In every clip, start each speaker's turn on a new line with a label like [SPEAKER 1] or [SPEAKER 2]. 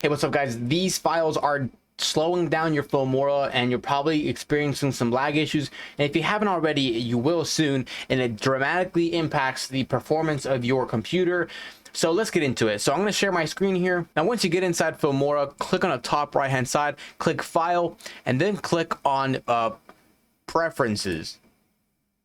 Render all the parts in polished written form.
[SPEAKER 1] Hey, what's up guys? These files are slowing down your Filmora and you're probably experiencing some lag issues, and if you haven't already, you will soon, and it dramatically impacts the performance of your computer. So let's get into it. So I'm going to share my screen here. Now once you get inside Filmora, click on the top right hand side, click File, and then click on Preferences.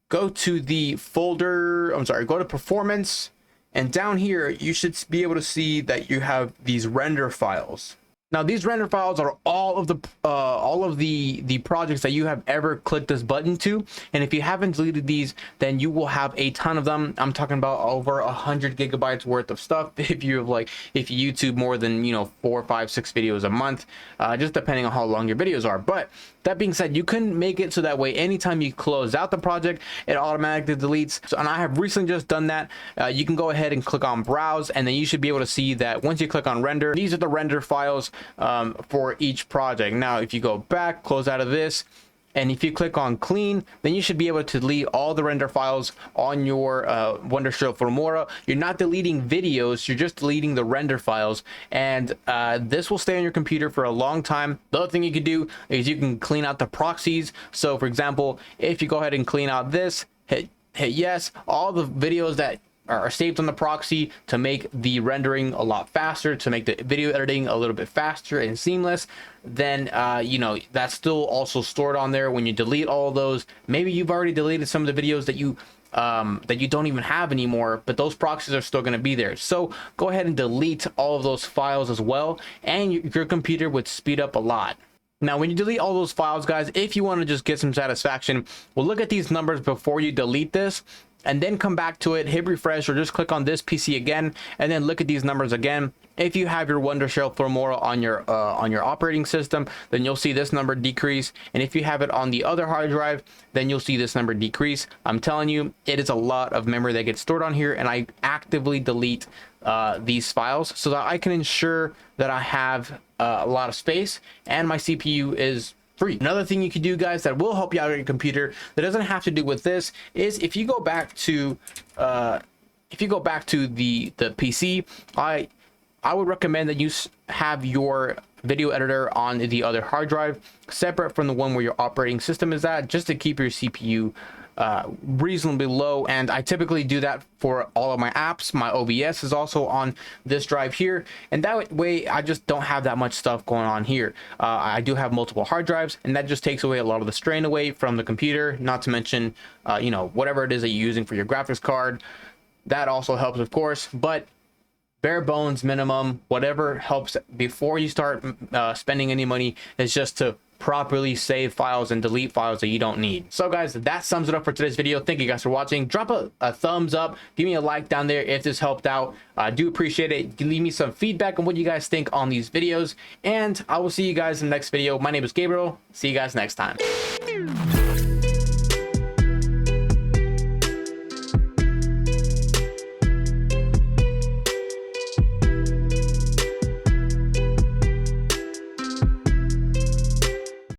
[SPEAKER 1] Go to the folder, go to Performance, and down here you should be able to see that you have these render files. Now these render files are all of the projects that you have ever clicked this button to, and if you haven't deleted these, then you will have a ton of them. I'm talking about over 100 gigabytes worth of stuff if you YouTube more than 4, 5, 6 videos a month, just depending on how long your videos are. But that being said, you can make it so that way anytime you close out the project, it automatically deletes. So, and I have recently just done that. You can go ahead and click on Browse, and then you should be able to see that once you click on Render, these are the render files for each project. Now, if you go back, close out of this, and if you click on Clean, then you should be able to delete all the render files on your Wondershare Filmora. You're not deleting videos, you're just deleting the render files, and this will stay on your computer for a long time. The other thing you can do is you can clean out the proxies. So for example, if you go ahead and clean out this, hit yes, all the videos that are saved on the proxy to make the rendering a lot faster, to make the video editing a little bit faster and seamless, then that's still also stored on there. When you delete all of those, maybe you've already deleted some of the videos that you don't even have anymore, but those proxies are still going to be there. So go ahead and delete all of those files as well, and your computer would speed up a lot. Now, when you delete all those files, guys, if you want to just get some satisfaction, well, look at these numbers before you delete this, and then come back to it, hit refresh, or just click on this PC again, and then look at these numbers again. If you have your Wondershare Filmora on your operating system, then you'll see this number decrease, and if you have it on the other hard drive, then you'll see this number decrease. I'm telling you, it is a lot of memory that gets stored on here, and I actively delete these files so that I can ensure that I have a lot of space and my CPU is free. Another thing you can do, guys, that will help you out on your computer that doesn't have to do with this is if you go back to the PC, I would recommend that you have your video editor on the other hard drive separate from the one where your operating system is at, just to keep your CPU reasonably low. And I typically do that for all of my apps. My OBS is also on this drive here, and that way I just don't have that much stuff going on here. I do have multiple hard drives, and that just takes away a lot of the strain away from the computer, not to mention whatever it is that you're using for your graphics card. That also helps, of course, but bare bones minimum, whatever helps before you start spending any money is just to properly save files and delete files that you don't need. So guys, that sums it up for today's video. Thank you guys for watching. Drop a thumbs up, give me a like down there if this helped out. I do appreciate it. Leave me some feedback on what you guys think on these videos, and I will see you guys in the next video. My name is Gabriel. See you guys next time.